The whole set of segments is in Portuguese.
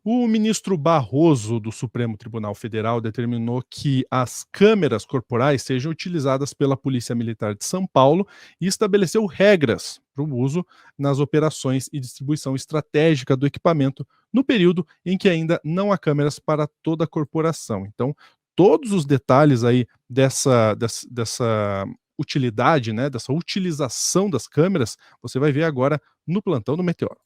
O ministro Barroso, do Supremo Tribunal Federal, determinou que as câmeras corporais sejam utilizadas pela Polícia Militar de São Paulo e estabeleceu regras para o uso nas operações e distribuição estratégica do equipamento no período em que ainda não há câmeras para toda a corporação. Então, todos os detalhes aí dessa utilidade, né, dessa utilização das câmeras, você vai ver agora no Plantão do Meteoro.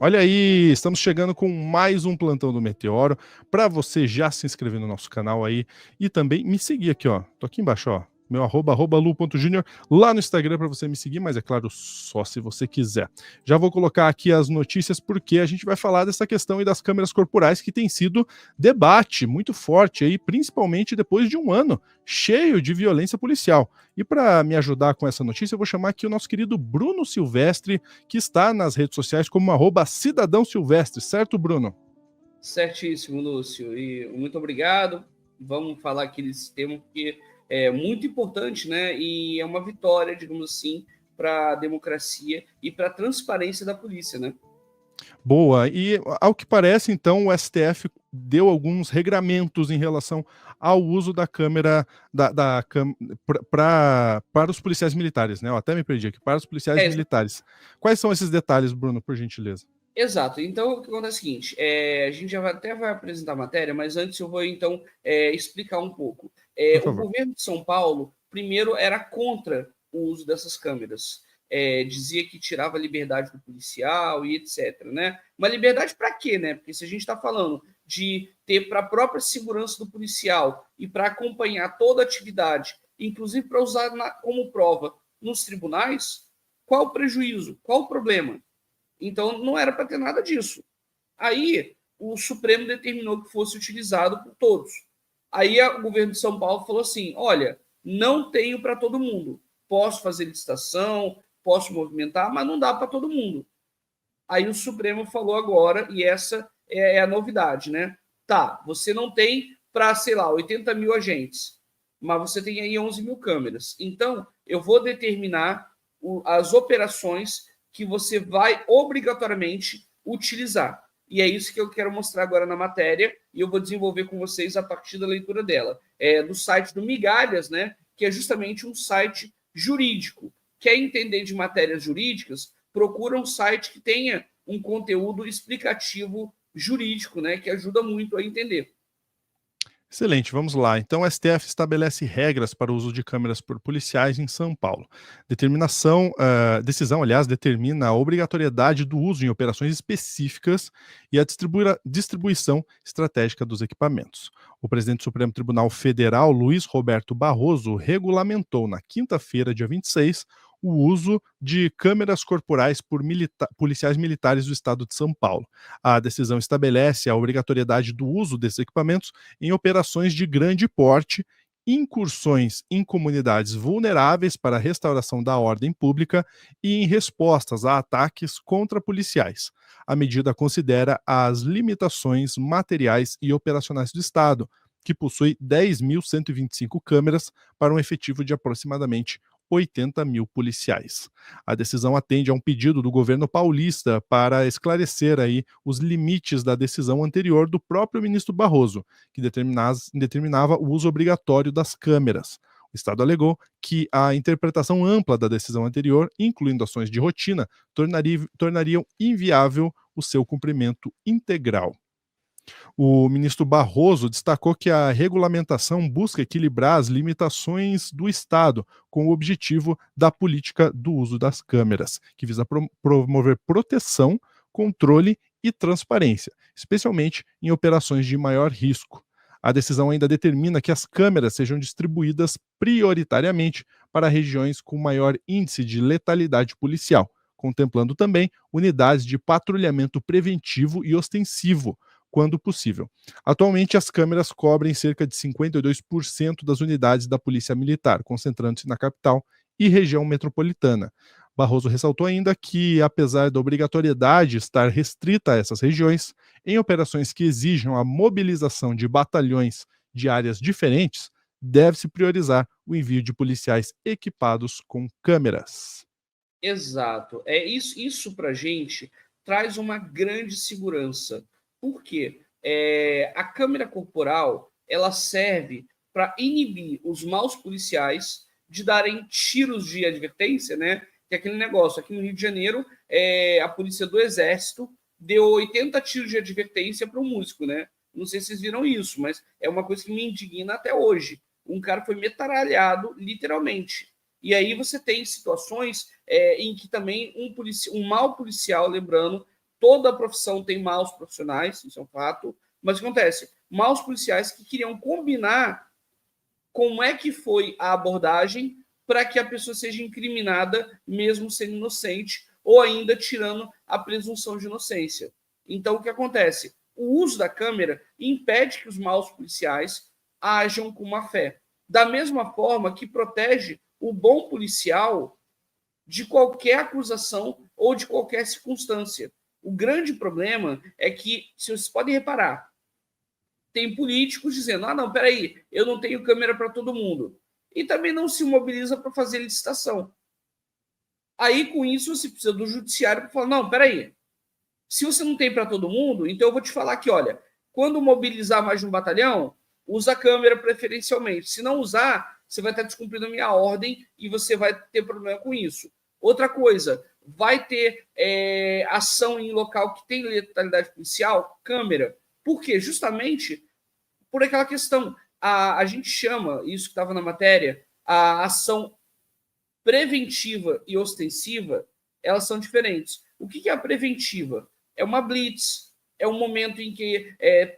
Olha aí, estamos chegando com mais um Plantão do Meteoro. Para você já se inscrever no nosso canal aí e também me seguir aqui, ó. Tô aqui embaixo, ó. Meu arroba lu.junior lá no Instagram para você me seguir, mas é claro, só se você quiser. Já vou colocar aqui as notícias porque a gente vai falar dessa questão aí das câmeras corporais que tem sido debate muito forte aí, principalmente depois de um ano cheio de violência policial. E para me ajudar com essa notícia, eu vou chamar aqui o nosso querido Bruno Silvestre, que está nas redes sociais como @cidadão silvestre, certo, Bruno? Certíssimo, Lúcio. E muito obrigado. Vamos falar aqui desse tema porque é muito importante, né? E é uma vitória, digamos assim, para a democracia e para a transparência da polícia, né? Boa. E ao que parece, então, o STF deu alguns regramentos em relação ao uso da câmera para os policiais militares, né? Eu até me perdi aqui, para os policiais É, militares. Quais são esses detalhes, Bruno, por gentileza? exato. Então, o que acontece é o seguinte: a gente até vai apresentar a matéria, mas antes eu vou, então, explicar um pouco. Por O favor. governo de São Paulo, primeiro, era contra o uso dessas câmeras. Dizia que tirava a liberdade do policial e etc. Né? Uma liberdade para quê? Né? Porque se a gente está falando de ter para a própria segurança do policial e para acompanhar toda a atividade, inclusive para usar como prova nos tribunais, qual o prejuízo? Qual o problema? Então, não era para ter nada disso. Aí, o Supremo determinou que fosse utilizado por todos. Aí, o governo de São Paulo falou assim: olha, não tenho para todo mundo. Posso fazer licitação, posso movimentar, mas não dá para todo mundo. Aí, o Supremo falou agora, e essa é a novidade, né? Tá, você não tem para, sei lá, 80 mil agentes, mas você tem aí 11 mil câmeras. Então, eu vou determinar as operações que você vai obrigatoriamente utilizar. E é isso que eu quero mostrar agora na matéria, e eu vou desenvolver com vocês a partir da leitura dela. Do site do Migalhas, né, que é justamente um site jurídico. Quer entender de matérias jurídicas? Procura um site que tenha um conteúdo explicativo jurídico, né, que ajuda muito a entender. Excelente, vamos lá. Então, o STF estabelece regras para o uso de câmeras por policiais em São Paulo. Decisão, aliás, determina a obrigatoriedade do uso em operações específicas e a distribuição estratégica dos equipamentos. O presidente do Supremo Tribunal Federal, Luiz Roberto Barroso, regulamentou na quinta-feira, dia 26, o uso de câmeras corporais por policiais militares do estado de São Paulo. A decisão estabelece a obrigatoriedade do uso desses equipamentos em operações de grande porte, incursões em comunidades vulneráveis para a restauração da ordem pública e em respostas a ataques contra policiais. A medida considera as limitações materiais e operacionais do Estado, que possui 10.125 câmeras para um efetivo de aproximadamente 80 mil policiais. A decisão atende a um pedido do governo paulista para esclarecer aí os limites da decisão anterior do próprio ministro Barroso, que determinava o uso obrigatório das câmeras. O Estado alegou que a interpretação ampla da decisão anterior, incluindo ações de rotina, tornariam inviável o seu cumprimento integral. O ministro Barroso destacou que a regulamentação busca equilibrar as limitações do Estado com o objetivo da política do uso das câmeras, que visa promover proteção, controle e transparência, especialmente em operações de maior risco. A decisão ainda determina que as câmeras sejam distribuídas prioritariamente para regiões com maior índice de letalidade policial, contemplando também unidades de patrulhamento preventivo e ostensivo, quando possível. Atualmente, as câmeras cobrem cerca de 52% das unidades da Polícia Militar, concentrando-se na capital e região metropolitana. Barroso ressaltou ainda que, apesar da obrigatoriedade estar restrita a essas regiões, em operações que exijam a mobilização de batalhões de áreas diferentes, deve-se priorizar o envio de policiais equipados com câmeras. Exato. Isso para a gente traz uma grande segurança. Por quê? A câmera corporal ela serve para inibir os maus policiais de darem tiros de advertência, né? Que é aquele negócio. Aqui no Rio de Janeiro, a polícia do Exército deu 80 tiros de advertência para um músico, né? Não sei se vocês viram isso, mas é uma coisa que me indigna até hoje. Um cara foi metralhado, literalmente. E aí você tem situações em que também um mau policial, lembrando, toda a profissão tem maus profissionais, isso é um fato, mas o que acontece? Maus policiais que queriam combinar como é que foi a abordagem para que a pessoa seja incriminada, mesmo sendo inocente, ou ainda tirando a presunção de inocência. Então, o que acontece? O uso da câmera impede que os maus policiais ajam com má fé. Da mesma forma que protege o bom policial de qualquer acusação ou de qualquer circunstância. O grande problema é que, se vocês podem reparar, tem políticos dizendo: ah, não, peraí, eu não tenho câmera para todo mundo. E também não se mobiliza para fazer licitação. Aí, com isso, você precisa do judiciário para falar: não, peraí, se você não tem para todo mundo, então eu vou te falar que, olha, quando mobilizar mais de um batalhão, usa a câmera preferencialmente. Se não usar, você vai estar descumprindo a minha ordem e você vai ter problema com isso. Outra coisa, vai ter ação em local que tem letalidade policial, câmera. Por quê? Justamente por aquela questão. A gente chama, isso que estava na matéria, a ação preventiva e ostensiva, elas são diferentes. O que é a preventiva? É uma blitz, é um momento em que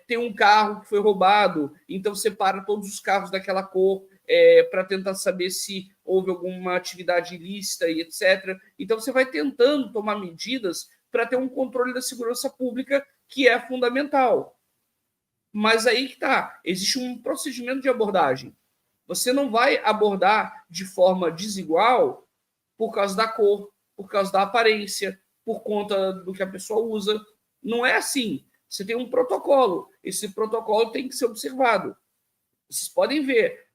tem um carro que foi roubado, então você para todos os carros daquela cor para tentar saber se houve alguma atividade ilícita e etc. Então você vai tentando tomar medidas para ter um controle da segurança pública que é fundamental. Mas aí que está, existe um procedimento de abordagem. Você não vai abordar de forma desigual por causa da cor, por causa da aparência, por conta do que a pessoa usa. Não é assim. Você tem um protocolo. Esse protocolo tem que ser observado. Vocês podem ver,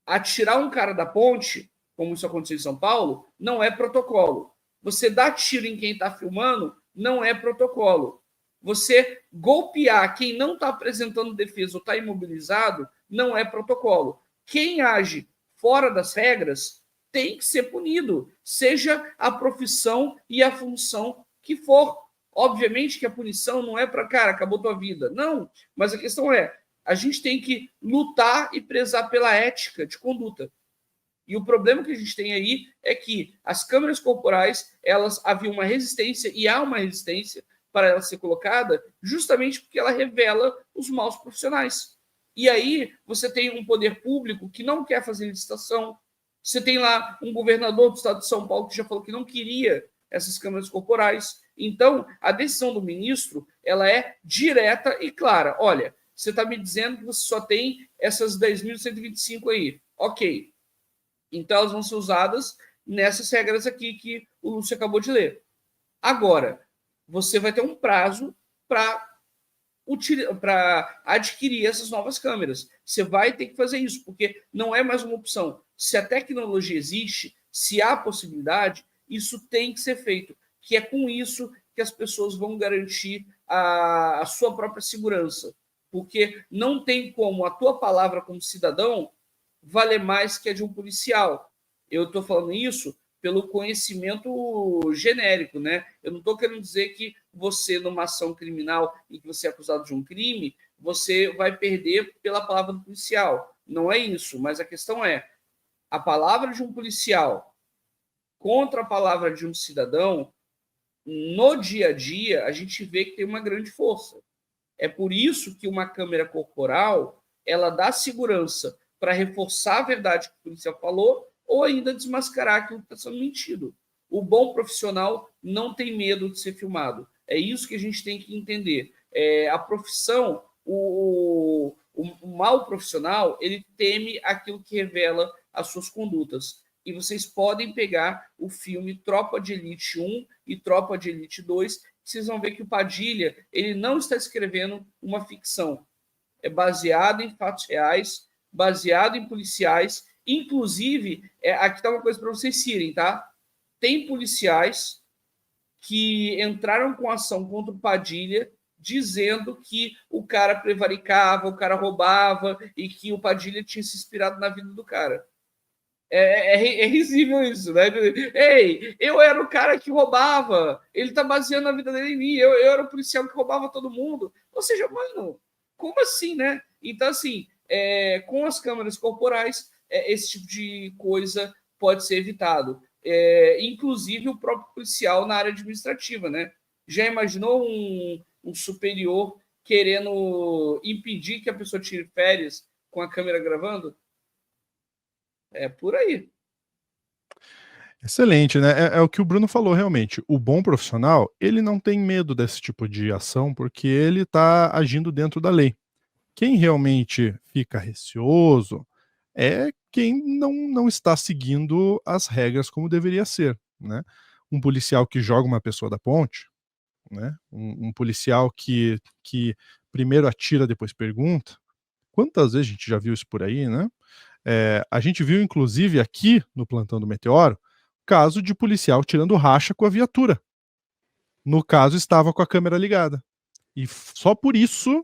atirar um cara da ponte, como isso aconteceu em São Paulo, não é protocolo. Você dar tiro em quem está filmando, não é protocolo. Você golpear quem não está apresentando defesa ou está imobilizado, não é protocolo. Quem age fora das regras tem que ser punido, seja a profissão e a função que for. Obviamente que a punição não é para, cara, acabou tua vida. Não, mas a questão é, a gente tem que lutar e prezar pela ética de conduta. E o problema que a gente tem aí é que as câmeras corporais, elas havia uma resistência e há uma resistência para ela ser colocada, justamente porque ela revela os maus profissionais. E aí você tem um poder público que não quer fazer licitação. Você tem lá um governador do estado de São Paulo que já falou que não queria essas câmeras corporais. Então, a decisão do ministro ela é direta e clara. Olha, você está me dizendo que você só tem essas 10.125 aí. Ok. Então, elas vão ser usadas nessas regras aqui que o Lúcio acabou de ler. Agora, você vai ter um prazo para adquirir essas novas câmeras. Você vai ter que fazer isso, porque não é mais uma opção. Se a tecnologia existe, se há possibilidade, isso tem que ser feito, que é com isso que as pessoas vão garantir a sua própria segurança. Porque não tem como a tua palavra como cidadão valer mais que a de um policial. Eu estou falando isso pelo conhecimento genérico, né? Eu não estou querendo dizer que você, numa ação criminal em que você é acusado de um crime, você vai perder pela palavra do policial. Não é isso, mas a questão é, a palavra de um policial contra a palavra de um cidadão, no dia a dia, a gente vê que tem uma grande força. É por isso que uma câmera corporal, ela dá segurança para reforçar a verdade que o policial falou ou ainda desmascarar aquilo que está sendo mentido. O bom profissional não tem medo de ser filmado. É isso que a gente tem que entender. A profissão, o mau profissional, ele teme aquilo que revela as suas condutas. E vocês podem pegar o filme Tropa de Elite 1 e Tropa de Elite 2, vocês vão ver que o Padilha ele não está escrevendo uma ficção. É baseado em fatos reais, baseado em policiais. Inclusive, aqui está uma coisa para vocês irem, tá? tem policiais que entraram com ação contra o Padilha, dizendo que o cara prevaricava, o cara roubava e que o Padilha tinha se inspirado na vida do cara. É risível isso, né? Ei, eu era o cara que roubava, ele tá baseando a vida dele em mim, eu era o policial que roubava todo mundo. Ou seja, mano, como assim, né? Então, assim, com as câmeras corporais, esse tipo de coisa pode ser evitado. Inclusive o próprio policial na área administrativa, né? Já imaginou um superior querendo impedir que a pessoa tire férias com a câmera gravando? É por aí. Excelente, né? É o que o Bruno falou realmente. O bom profissional, ele não tem medo desse tipo de ação, porque ele está agindo dentro da lei. Quem realmente fica receoso é quem não está seguindo as regras como deveria ser, né? Um policial que joga uma pessoa da ponte, né? Um policial que primeiro atira, depois pergunta. Quantas vezes a gente já viu isso por aí, né? A gente viu, inclusive, aqui no Plantão do Meteoro, caso de policial tirando racha com a viatura. No caso, estava com a câmera ligada. E só por isso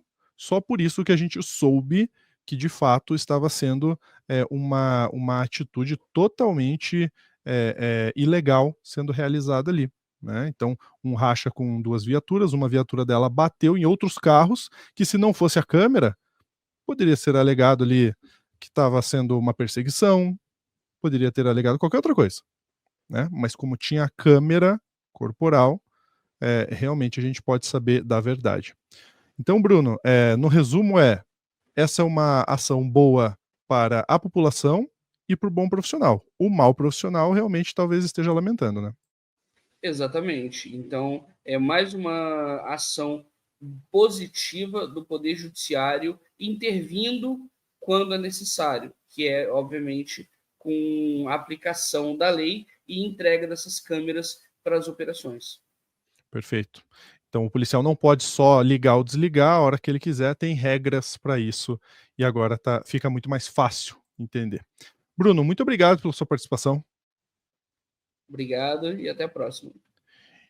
que a gente soube que, de fato, estava sendo uma atitude totalmente ilegal sendo realizada ali. Né? Então, um racha com duas viaturas, uma viatura dela bateu em outros carros, que se não fosse a câmera, poderia ser alegado ali que estava sendo uma perseguição, poderia ter alegado qualquer outra coisa. Né? Mas como tinha a câmera corporal, realmente a gente pode saber da verdade. Então, Bruno, no resumo essa é uma ação boa para a população e para o bom profissional. O mau profissional realmente talvez esteja lamentando, né? Exatamente. Então, é mais uma ação positiva do Poder Judiciário intervindo quando é necessário, que é, obviamente, com a aplicação da lei e entrega dessas câmeras para as operações. Perfeito. Então, o policial não pode só ligar ou desligar a hora que ele quiser, tem regras para isso e agora fica muito mais fácil entender. Bruno, muito obrigado pela sua participação. Obrigado e até a próxima.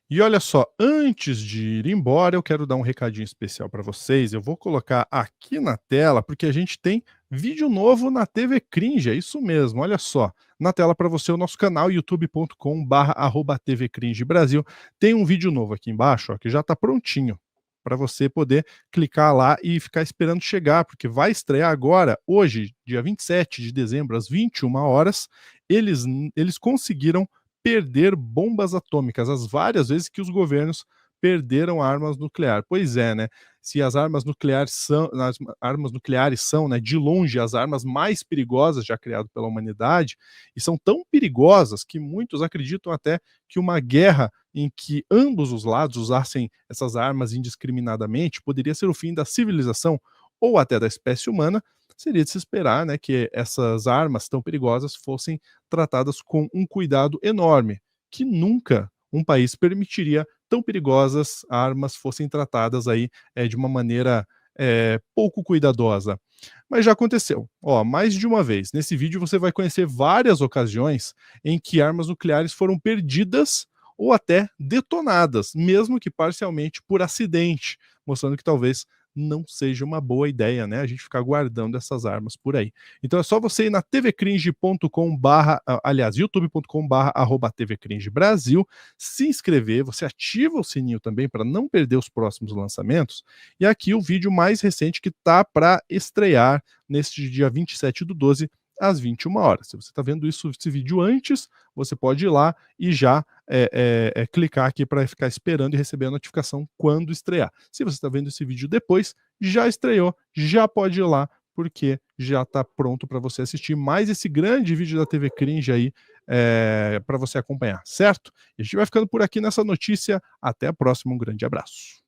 E olha só, antes de ir embora, eu quero dar um recadinho especial para vocês. Eu vou colocar aqui na tela, porque a gente tem vídeo novo na TV Cringe, é isso mesmo, olha só. Na tela para você o nosso canal youtube.com/@TV Cringe Brasil. Tem um vídeo novo aqui embaixo, ó, que já está prontinho para você poder clicar lá e ficar esperando chegar, porque vai estrear agora, hoje, dia 27 de dezembro, às 21 horas. Eles conseguiram perder bombas atômicas, as várias vezes que os governos perderam armas nucleares. Pois é, né? Se as armas nucleares são, né, de longe as armas mais perigosas já criadas pela humanidade, e são tão perigosas que muitos acreditam até que uma guerra em que ambos os lados usassem essas armas indiscriminadamente poderia ser o fim da civilização ou até da espécie humana. Seria de se esperar, né, que essas armas tão perigosas fossem tratadas com um cuidado enorme, que nunca um país permitiria tão perigosas armas fossem tratadas aí de uma maneira pouco cuidadosa. Mas já aconteceu. Ó, mais de uma vez. Nesse vídeo você vai conhecer várias ocasiões em que armas nucleares foram perdidas ou até detonadas, mesmo que parcialmente por acidente, mostrando que talvez não seja uma boa ideia, né? A gente ficar guardando essas armas por aí. Então é só você ir na tvcringe.com/, youtube.com/@tvcringe Brasil, se inscrever, você ativa o sininho também para não perder os próximos lançamentos. E aqui o vídeo mais recente que tá para estrear neste dia 27/12, às 21 horas. Se você está vendo esse vídeo antes, você pode ir lá e já clicar aqui para ficar esperando e receber a notificação quando estrear. Se você está vendo esse vídeo depois, já estreou, já pode ir lá, porque já está pronto para você assistir mais esse grande vídeo da TV Cringe aí para você acompanhar, certo? E a gente vai ficando por aqui nessa notícia. Até a próxima, um grande abraço.